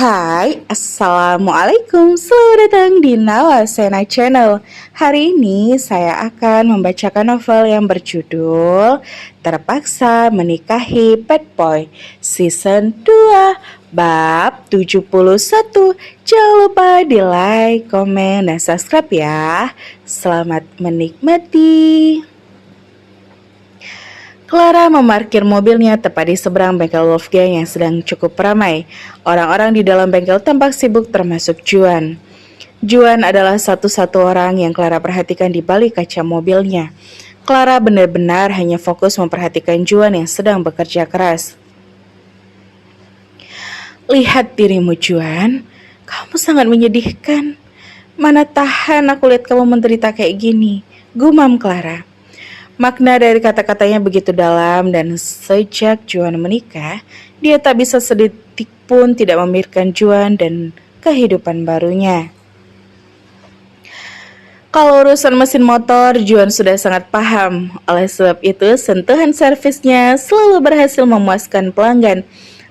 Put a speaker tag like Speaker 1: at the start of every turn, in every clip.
Speaker 1: Hai, Assalamualaikum. Selamat datang di Nawasena Channel. Hari ini saya akan membacakan novel yang berjudul Terpaksa Menikahi Bad Boy Season 2 Bab 71. Jangan lupa di like, komen, dan subscribe ya. Selamat menikmati. Clara memarkir mobilnya tepat di seberang bengkel Wolfgang yang sedang cukup ramai. Orang-orang di dalam bengkel tampak sibuk termasuk Juan. Juan adalah satu-satu orang yang Clara perhatikan di balik kaca mobilnya. Clara benar-benar hanya fokus memperhatikan Juan yang sedang bekerja keras. Lihat dirimu, Juan. Kamu sangat menyedihkan. Mana tahan aku lihat kamu menderita kayak gini, gumam Clara. Makna dari kata-katanya begitu dalam dan sejak Juan menikah, dia tak bisa sedetik pun tidak memikirkan Juan dan kehidupan barunya. Kalau urusan mesin motor, Juan sudah sangat paham. Oleh sebab itu, sentuhan servisnya selalu berhasil memuaskan pelanggan.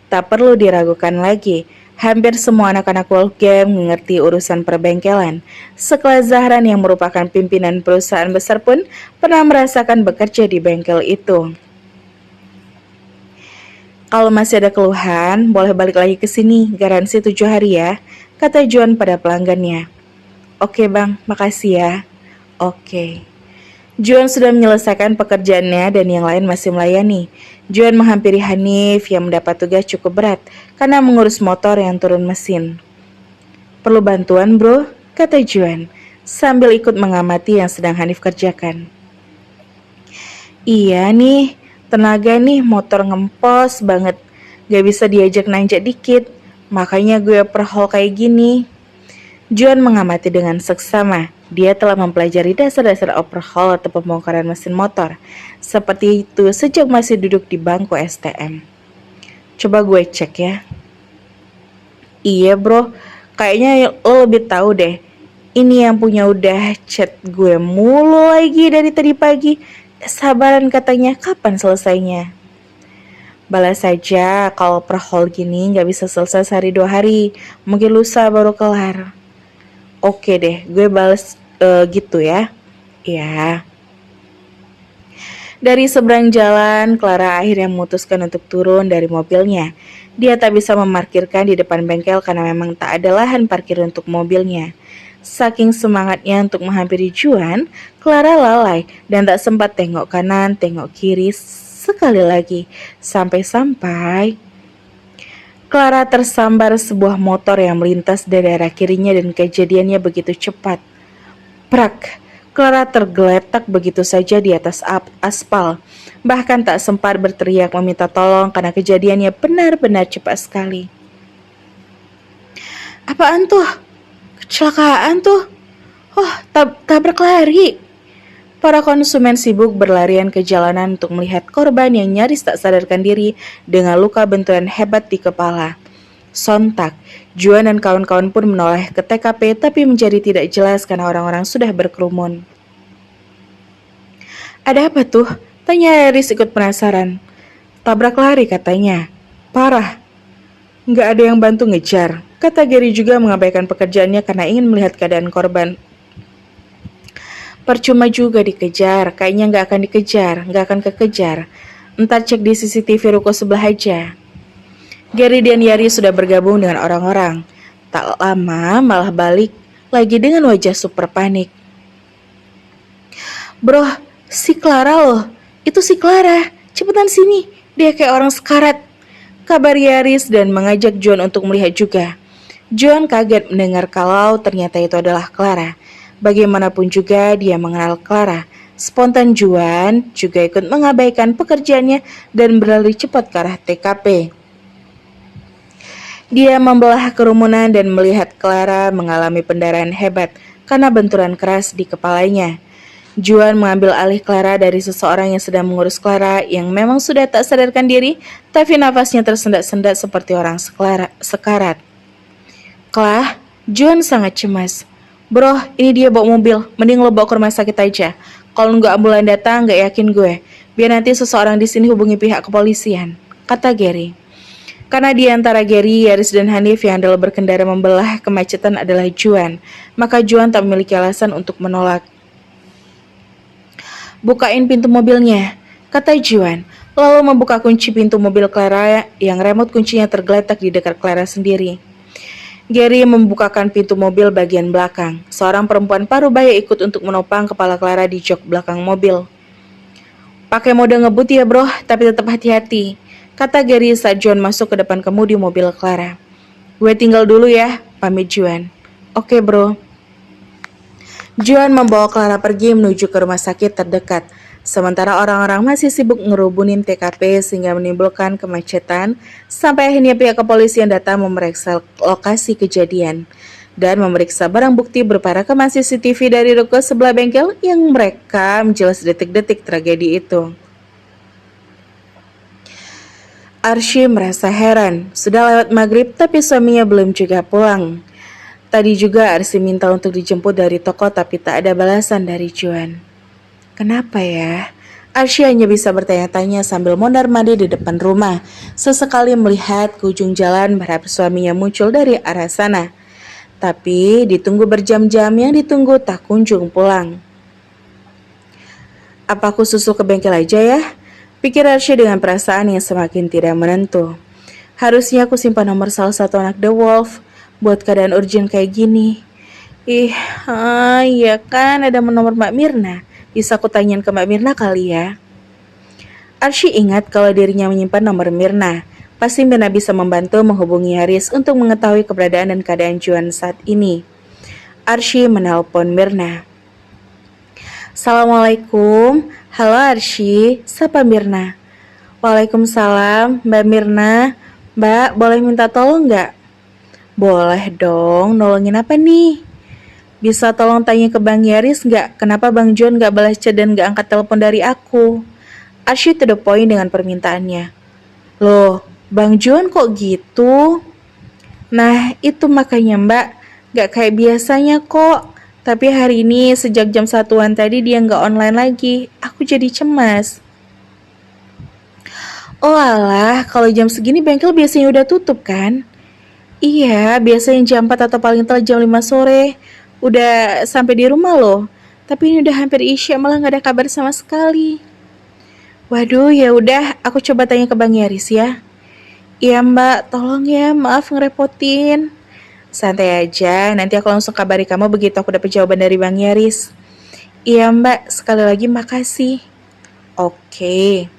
Speaker 1: Tak perlu diragukan lagi. Hampir semua anak-anak Wolfgang mengerti urusan perbengkelan. Sekelas Zahran yang merupakan pimpinan perusahaan besar pun pernah merasakan bekerja di bengkel itu. Kalau masih ada keluhan, boleh balik lagi ke sini, garansi 7 hari ya, kata Juan pada pelanggannya. Oke bang, makasih ya. Oke. Juan sudah menyelesaikan pekerjaannya dan yang lain masih melayani. Juan menghampiri Hanif yang mendapat tugas cukup berat karena mengurus motor yang turun mesin. Perlu bantuan bro, kata Juan sambil ikut mengamati yang sedang Hanif kerjakan. Iya nih, tenaga nih motor ngempos banget, gak bisa diajak nanjak dikit, makanya gue overhaul kayak gini. Juan mengamati dengan seksama. Dia telah mempelajari dasar-dasar overhaul atau pembongkaran mesin motor. Seperti itu sejak masih duduk di bangku STM. Coba gue cek ya. Iya bro, kayaknya lo lebih tahu deh. Ini yang punya udah chat gue mulu lagi dari tadi pagi. Sabaran katanya, kapan selesainya? Balas saja, kalau overhaul gini gak bisa selesai sehari 2 hari. Mungkin lusa baru kelar. Oke deh, gue bales gitu ya. Ya. Dari seberang jalan, Clara akhirnya memutuskan untuk turun dari mobilnya. Dia tak bisa memarkirkan di depan bengkel karena memang tak ada lahan parkir untuk mobilnya. Saking semangatnya untuk menghampiri Juan, Clara lalai dan tak sempat tengok kanan, tengok kiri sekali lagi. Sampai-sampai Clara tersambar sebuah motor yang melintas dari arah kirinya dan kejadiannya begitu cepat. Prak, Clara tergeletak begitu saja di atas aspal. Bahkan tak sempat berteriak meminta tolong karena kejadiannya benar-benar cepat sekali. Apaan tuh? Kecelakaan tuh? Oh, tabrak lari. Para konsumen sibuk berlarian ke jalanan untuk melihat korban yang nyaris tak sadarkan diri dengan luka benturan hebat di kepala. Sontak, Juan dan kawan-kawan pun menoleh ke TKP tapi menjadi tidak jelas karena orang-orang sudah berkerumun. Ada apa tuh? Tanya Iris ikut penasaran. Tabrak lari katanya. Parah. Nggak ada yang bantu ngejar. Kata Gary juga mengabaikan pekerjaannya karena ingin melihat keadaan korban. Percuma juga dikejar, kayaknya nggak akan dikejar, nggak akan kekejar. Entar cek di CCTV ruko sebelah aja. Gary dan Yari sudah bergabung dengan orang-orang. Tak lama malah balik lagi dengan wajah super panik. Bro, si Clara loh, itu si Clara, cepetan sini, dia kayak orang sekarat. Kabar Yaris dan mengajak Juan untuk melihat juga. Juan kaget mendengar kalau ternyata itu adalah Clara. Bagaimanapun juga dia mengenal Clara. Spontan Juan juga ikut mengabaikan pekerjaannya dan berlari cepat ke arah TKP. Dia membelah kerumunan dan melihat Clara mengalami pendarahan hebat karena benturan keras di kepalanya. Juan mengambil alih Clara dari seseorang yang sedang mengurus Clara yang memang sudah tak sadarkan diri, tapi nafasnya tersendat-sendat seperti orang sekarat. Juan sangat cemas. Bro, ini dia bawa mobil. Mending lo bawa ke rumah sakit aja. Kalau nggak ambulan datang, nggak yakin gue. Biar nanti seseorang di sini hubungi pihak kepolisian, kata Gary. Karena di antara Gary, Yaris, dan Hanif yang dalam berkendara membelah kemacetan adalah Juan, maka Juan tak memiliki alasan untuk menolak. Bukain pintu mobilnya, kata Juan, lalu membuka kunci pintu mobil Clara yang remote kuncinya tergeletak di dekat Clara sendiri. Gary membukakan pintu mobil bagian belakang. Seorang perempuan parubaya ikut untuk menopang kepala Clara di jok belakang mobil. Pakai mode ngebut ya bro, tapi tetap hati-hati, kata Gary saat Juan masuk ke depan kemudi mobil Clara. Gue tinggal dulu ya, pamit Juan. Oke bro. Juan membawa Clara pergi menuju ke rumah sakit terdekat. Sementara orang-orang masih sibuk ngerubunin TKP sehingga menimbulkan kemacetan, sampai akhirnya pihak kepolisian datang memeriksa lokasi kejadian dan memeriksa barang bukti berupa rekaman CCTV dari ruko sebelah bengkel yang merekam jelas detik-detik tragedi itu. Arsy merasa heran, sudah lewat maghrib tapi suaminya belum juga pulang. Tadi juga Arsy minta untuk dijemput dari toko tapi tak ada balasan dari Juan. Kenapa ya? Arsy hanya bisa bertanya-tanya sambil mondar-mandir di depan rumah. Sesekali melihat ke ujung jalan berharap suaminya muncul dari arah sana. Tapi ditunggu berjam-jam yang ditunggu tak kunjung pulang. Apa aku susul ke bengkel aja ya? Pikir Arsy dengan perasaan yang semakin tidak menentu. Harusnya aku simpan nomor salah satu anak The Wolf buat keadaan urgent kayak gini. Iya kan ada nomor Mbak Mirna. Bisa aku tanyain ke Mbak Mirna kali ya. Arsy ingat kalau dirinya menyimpan nomor Mirna. Pasti Mirna bisa membantu menghubungi Haris untuk mengetahui keberadaan dan keadaan Juan saat ini. Arsy menelpon Mirna. Assalamualaikum. Halo Arsy, sapa Mirna. Waalaikumsalam, Mbak Mirna. Mbak, boleh minta tolong nggak? Boleh dong, nolongin apa nih? Bisa tolong tanya ke Bang Yaris nggak, kenapa Bang John nggak balas chat dan nggak angkat telepon dari aku? Arsy to the point dengan permintaannya. Loh, Bang John kok gitu? Nah, itu makanya Mbak, nggak kayak biasanya kok. Tapi hari ini sejak jam 1-an tadi dia nggak online lagi. Aku jadi cemas. Oh alah, kalau jam segini bengkel biasanya udah tutup kan? Iya, biasanya jam 4 atau paling telat jam 5 sore. Udah sampai di rumah loh. Tapi ini udah hampir isya malah nggak ada kabar sama sekali. Waduh, ya udah, aku coba tanya ke Bang Yaris ya. Iya Mbak, tolong ya, maaf ngerepotin. Santai aja, nanti aku langsung kabari kamu begitu aku dapat jawaban dari Bang Yaris. Iya Mbak, sekali lagi makasih. Oke.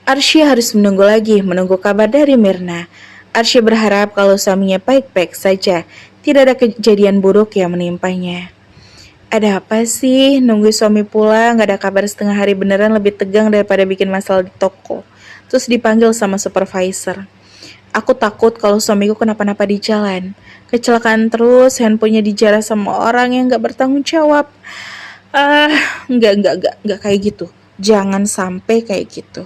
Speaker 1: Arsy harus menunggu kabar dari Mirna. Arsy berharap kalau suaminya baik-baik saja, tidak ada kejadian buruk yang menimpanya. Ada apa sih? Nunggu suami pulang, gak ada kabar setengah hari beneran lebih tegang daripada bikin masalah di toko. Terus dipanggil sama supervisor. Aku takut kalau suamiku kenapa-napa di jalan. Kecelakaan terus, handphonenya dijarah sama orang yang gak bertanggung jawab. Enggak kayak gitu. Jangan sampai kayak gitu.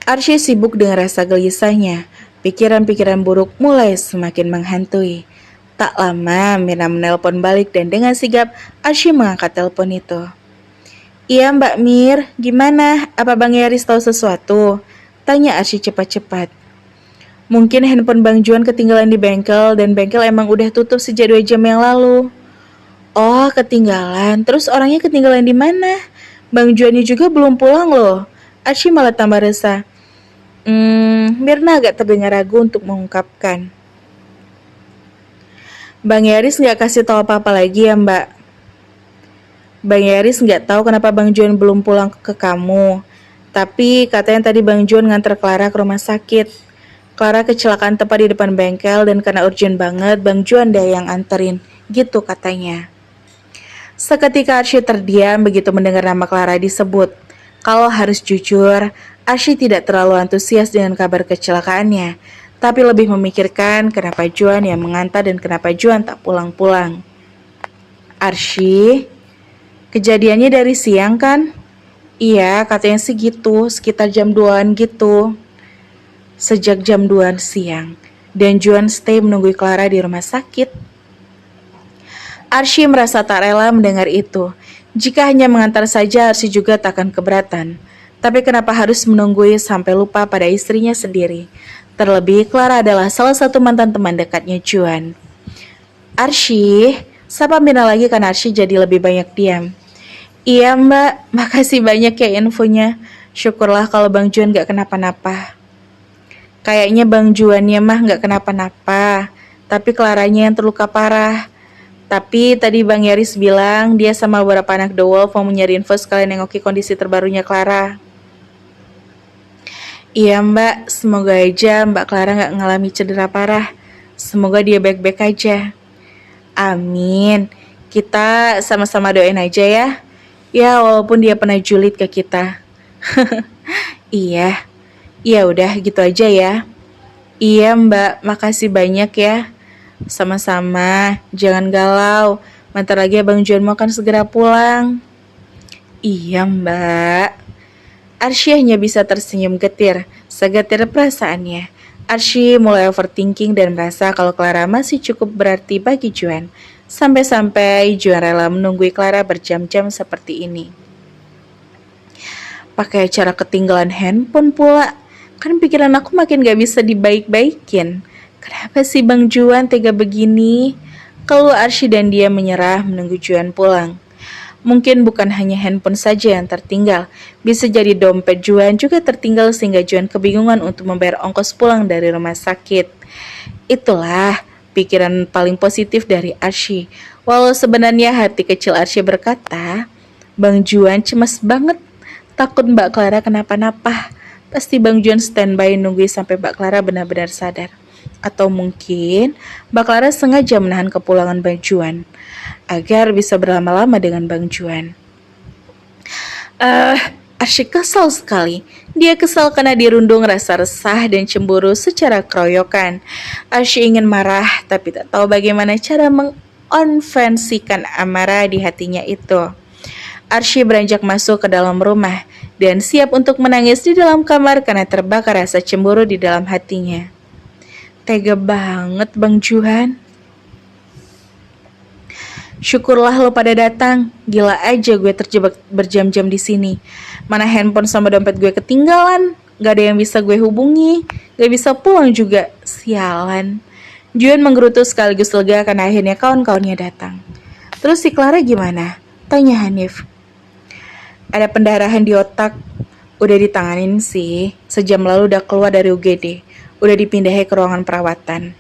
Speaker 1: Arsy sibuk dengan rasa gelisahnya. Pikiran-pikiran buruk mulai semakin menghantui. Tak lama, Mirna menelpon balik dan dengan sigap Arsy mengangkat telepon itu. Iya Mbak Mir, gimana? Apa Bang Yaris tahu sesuatu? Tanya Arsy cepat-cepat. Mungkin handphone Bang Juan ketinggalan di bengkel dan bengkel emang udah tutup sejak 2 jam yang lalu. Oh, ketinggalan. Terus orangnya ketinggalan di mana? Bang Juannya juga belum pulang loh. Arsy malah tambah resah. Mirna agak terdengar ragu untuk mengungkapkan. Bang Yaris nggak kasih tahu apa-apa lagi ya Mbak? Bang Yaris nggak tahu kenapa Bang Juan belum pulang ke kamu. Tapi katanya tadi Bang Juan nganter Clara ke rumah sakit. Clara kecelakaan tepat di depan bengkel dan karena urgent banget Bang Juan deh yang anterin. Gitu katanya. Seketika Arsy terdiam begitu mendengar nama Clara disebut. Kalau harus jujur, Arsy tidak terlalu antusias dengan kabar kecelakaannya, tapi lebih memikirkan kenapa Juan yang mengantar dan kenapa Juan tak pulang-pulang. Arsy, kejadiannya dari siang kan? Iya, katanya sih gitu, sekitar jam 2-an gitu. Sejak jam 2 siang. dan Juan stay menunggu Clara di rumah sakit. Arsy merasa tak rela mendengar itu. Jika hanya mengantar saja, Arsy juga tak akan keberatan. Tapi kenapa harus menunggui sampai lupa pada istrinya sendiri? Terlebih, Clara adalah salah satu mantan teman dekatnya Juan. Arsy, sapa Mina lagi karena Arsy jadi lebih banyak diam. Iya mbak, makasih banyak ya infonya. Syukurlah kalau Bang Juan gak kenapa-napa. Kayaknya Bang Juannya mah gak kenapa-napa, tapi Claranya yang terluka parah. Tapi tadi Bang Yaris bilang dia sama beberapa anak The Wolf mau nyari info sekalian nengoki kondisi terbarunya Clara. Iya mbak, semoga aja Mbak Clara gak ngalami cedera parah. Semoga dia baik-baik aja. Amin. Kita sama-sama doain aja ya. Ya walaupun dia pernah julid ke kita. Iya. Ya udah gitu aja ya. Iya mbak, makasih banyak ya. Sama-sama, jangan galau. Bentar lagi Abang Juan mau kan segera pulang. Iya mbak. Arsy hanya bisa tersenyum getir, segetir perasaannya. Arsy mulai overthinking dan merasa kalau Clara masih cukup berarti bagi Juan. Sampai-sampai Juan rela menunggu Clara berjam-jam seperti ini. Pakai cara ketinggalan handphone pula. Kan pikiran aku makin gak bisa dibaik-baikin. Kenapa sih Bang Juan tega begini? Kalau Arsy dan dia menyerah menunggu Juan pulang. Mungkin bukan hanya handphone saja yang tertinggal. Bisa jadi dompet Juan juga tertinggal sehingga Juan kebingungan untuk membayar ongkos pulang dari rumah sakit. Itulah pikiran paling positif dari Arsy. Walau sebenarnya hati kecil Arsy berkata, Bang Juan cemas banget, takut Mbak Clara kenapa-napa. Pasti Bang Juan standby nunggu sampai Mbak Clara benar-benar sadar. Atau mungkin Mbak Clara sengaja menahan kepulangan Bang Juan agar bisa berlama-lama dengan Bang Juan. Arsy kesal sekali. Dia kesal karena dirundung rasa resah dan cemburu secara keroyokan. Arsy ingin marah, tapi tak tahu bagaimana cara mengonvensikan amarah di hatinya itu. Arsy beranjak masuk ke dalam rumah dan siap untuk menangis di dalam kamar karena terbakar rasa cemburu di dalam hatinya. Tega banget Bang Juan. Syukurlah lo pada datang. Gila aja gue terjebak berjam-jam di sini. Mana handphone sama dompet gue ketinggalan. Gak ada yang bisa gue hubungi. Gak bisa pulang juga. Sialan. Juan menggerutu sekaligus lega karena akhirnya kawan-kawannya datang. Terus si Clara gimana? Tanya Hanif. Ada pendarahan di otak. Udah ditanganin sih. Sejam lalu udah keluar dari UGD. Udah dipindahin ke ruangan perawatan.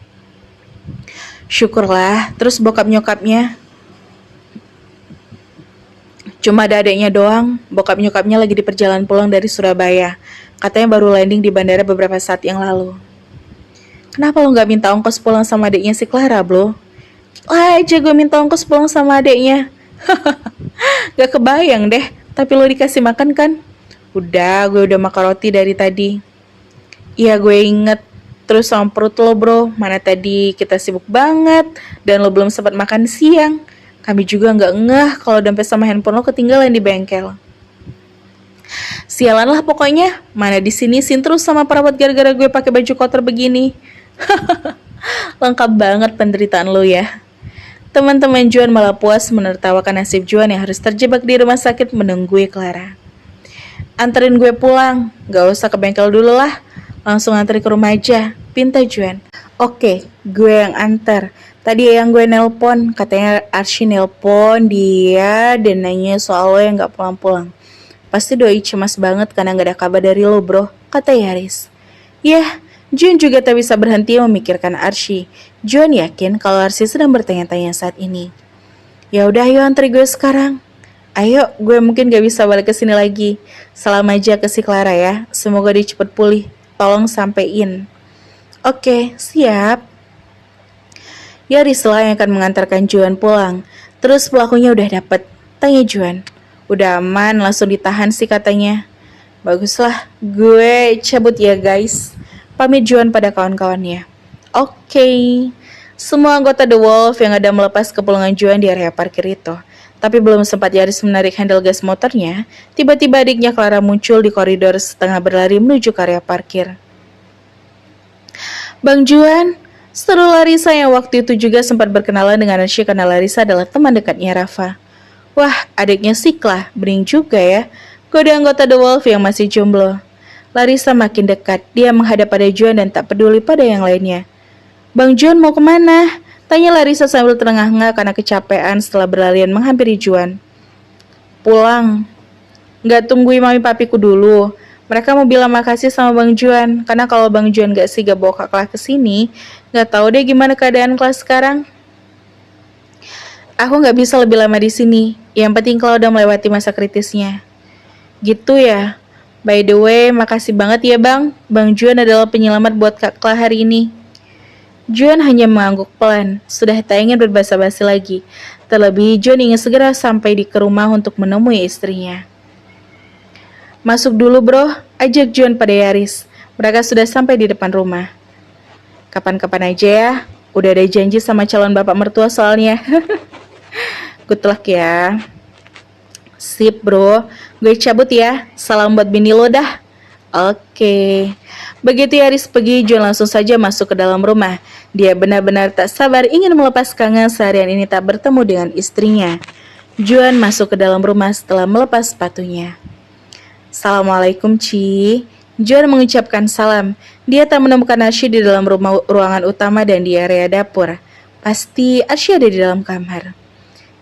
Speaker 1: Syukurlah. Terus bokap nyokapnya? Cuma ada adeknya doang. Bokap nyokapnya lagi di perjalanan pulang dari Surabaya. Katanya baru landing di bandara beberapa saat yang lalu. Kenapa lo gak minta ongkos pulang sama adeknya si Clara, bro? Aja gue minta ongkos pulang sama adeknya. Gak kebayang deh. Tapi lo dikasih makan kan? Udah, gue udah makan roti dari tadi. Iya gue inget. Terus sama perut lo bro. Mana tadi kita sibuk banget. Dan lo belum sempat makan siang. Kami juga nggak ngeh kalau dompet sama handphone lo ketinggalan di bengkel. Sialan lah pokoknya. Mana di sini sin terus sama perawat gara-gara gue pakai baju kotor begini. Lengkap banget penderitaan lo ya. Teman-teman Juan malah puas menertawakan nasib Juan yang harus terjebak di rumah sakit menunggu Clara. Anterin gue pulang. Gak usah ke bengkel dulu lah. Langsung antri ke rumah aja. Pinta Juan. Oke, gue yang antar. Tadi yang gue nelpon, katanya Arsy nelpon dia dan nanya soal lo yang gak pulang-pulang. Pasti doi cemas banget karena gak ada kabar dari lo bro, kata Yaris. Yah, Juan juga tak bisa berhenti memikirkan Arsy. Juan yakin kalau Arsy sedang bertanya-tanya saat ini. Ya udah ayo antri gue sekarang. Ayo, gue mungkin gak bisa balik ke sini lagi. Salam aja ke si Clara ya, semoga dia cepet pulih. Tolong sampein. Oke, siap. Yaris lah yang akan mengantarkan Juan pulang. Terus pelakunya udah dapet. Tanya Juan. Udah aman, langsung ditahan sih katanya. Baguslah, gue cabut ya guys. Pamit Juan pada kawan-kawannya. Oke. Semua anggota The Wolf yang ada melepas kepulangan Juan di area parkir itu. Tapi belum sempat Yaris menarik handle gas motornya, tiba-tiba adiknya Clara muncul di koridor setengah berlari menuju ke area parkir. Bang Juan, Seru Larissa yang waktu itu juga sempat berkenalan dengan Arsy karena Larissa adalah teman dekatnya Rafa. Wah, adiknya Siklah, bening juga ya. Kode anggota The Wolf yang masih jomblo. Larissa makin dekat, dia menghadap pada Juan dan tak peduli pada yang lainnya. Bang Juan mau kemana? Tanya Larissa sambil terengah-engah karena kecapean setelah berlarian menghampiri Juan. Pulang. Nggak tungguin mami papiku dulu. Mereka mau bilang makasih sama Bang Juan, karena kalau Bang Juan gak sigap bawa Kak Kelah ke sini, nggak tahu deh gimana keadaan kelas sekarang. Aku nggak bisa lebih lama di sini. Yang penting kalau udah melewati masa kritisnya. Gitu ya. By the way, makasih banget ya Bang. Bang Juan adalah penyelamat buat Kak Kelah hari ini. Juan hanya mengangguk pelan. Sudah tak ingin berbasa-basi lagi. Terlebih, Juan ingin segera sampai ke rumah untuk menemui istrinya. Masuk dulu bro, ajak Juan pada Yaris. Mereka sudah sampai di depan rumah. Kapan-kapan aja ya. Udah ada janji sama calon bapak mertua soalnya. Good luck ya. Sip bro, gue cabut ya. Salam buat bini lo dah. Oke. Begitu Yaris pergi, Juan langsung saja masuk ke dalam rumah. Dia benar-benar tak sabar ingin melepas kangen seharian ini tak bertemu dengan istrinya. Juan masuk ke dalam rumah setelah melepas sepatunya. Assalamualaikum Ci. Juan mengucapkan salam. Dia tak menemukan Arsy di dalam ruangan utama dan di area dapur. Pasti Arsy ada di dalam kamar.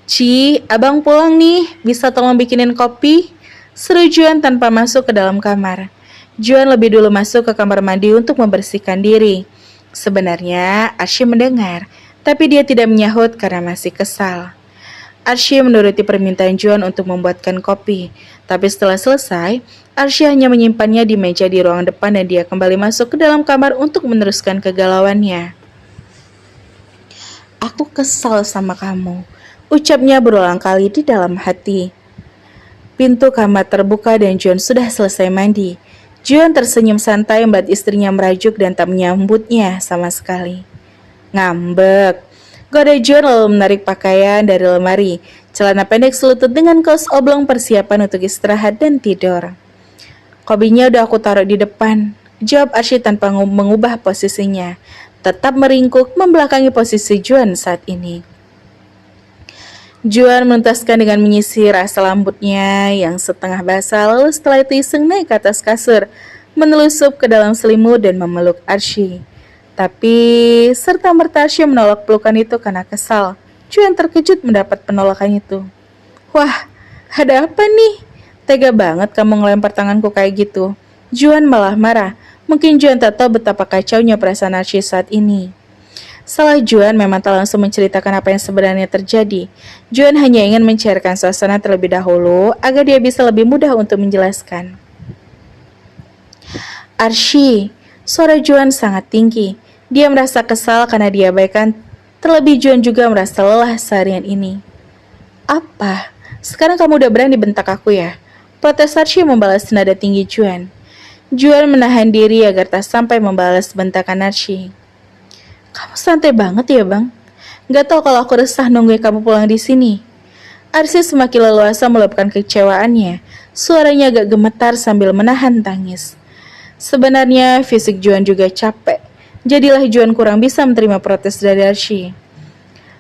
Speaker 1: Ci, abang pulang nih. Bisa tolong bikinin kopi? Seru Juan tanpa masuk ke dalam kamar. Juan lebih dulu masuk ke kamar mandi untuk membersihkan diri. Sebenarnya Arsy mendengar, tapi dia tidak menyahut karena masih kesal. Arsy menuruti permintaan Juan untuk membuatkan kopi. Tapi setelah selesai, Arsy hanya menyimpannya di meja di ruang depan dan dia kembali masuk ke dalam kamar untuk meneruskan kegalauannya. Aku kesal sama kamu, ucapnya berulang kali di dalam hati. Pintu kamar terbuka dan Juan sudah selesai mandi. Juan tersenyum santai melihat istrinya merajuk dan tak menyambutnya sama sekali. Ngambek. Goda Juan lalu menarik pakaian dari lemari, celana pendek selutut dengan kaos oblong persiapan untuk istirahat dan tidur. Kopinya udah aku taruh di depan, jawab Arsy tanpa mengubah posisinya, tetap meringkuk membelakangi posisi Juan saat ini. Juan menuntaskan dengan menyisir rasa rambutnya yang setengah basah, lalu setelah itu iseng naik ke atas kasur, menelusup ke dalam selimut dan memeluk Arsy. Tapi serta-merta Arsy menolak pelukan itu karena kesal. Juan terkejut mendapat penolakan itu. Wah, ada apa nih? Tega banget kamu ngelempar tanganku kayak gitu. Juan malah marah. Mungkin Juan tak tahu betapa kacaunya perasaan Arsy saat ini. Salah Juan memang tak langsung menceritakan apa yang sebenarnya terjadi. Juan hanya ingin mencairkan suasana terlebih dahulu agar dia bisa lebih mudah untuk menjelaskan. Arsy, suara Juan sangat tinggi. Dia merasa kesal karena diabaikan. Terlebih Juan juga merasa lelah seharian ini. Apa? Sekarang kamu udah berani bentak aku ya? Protes Arsy membalas nada tinggi Juan. Juan menahan diri agar tak sampai membalas bentakan Arsy. Kamu santai banget ya bang? Gak tau kalau aku resah nungguin kamu pulang di sini. Arsy semakin leluasa meluapkan kecewaannya. Suaranya agak gemetar sambil menahan tangis. Sebenarnya fisik Juan juga capek. Jadilah Juan kurang bisa menerima protes dari Arsy.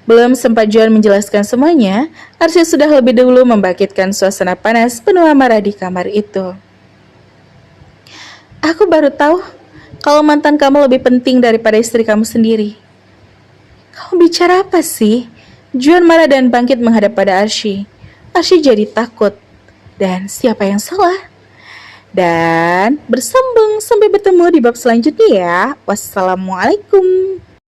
Speaker 1: Belum sempat Juan menjelaskan semuanya, Arsy sudah lebih dulu membangkitkan suasana panas penuh amarah di kamar itu. Aku baru tahu kalau mantan kamu lebih penting daripada istri kamu sendiri. Kamu bicara apa sih? Juan marah dan bangkit menghadap pada Arsy. Arsy jadi takut. Dan siapa yang salah? Dan bersambung sampai bertemu di bab selanjutnya ya. Wassalamualaikum.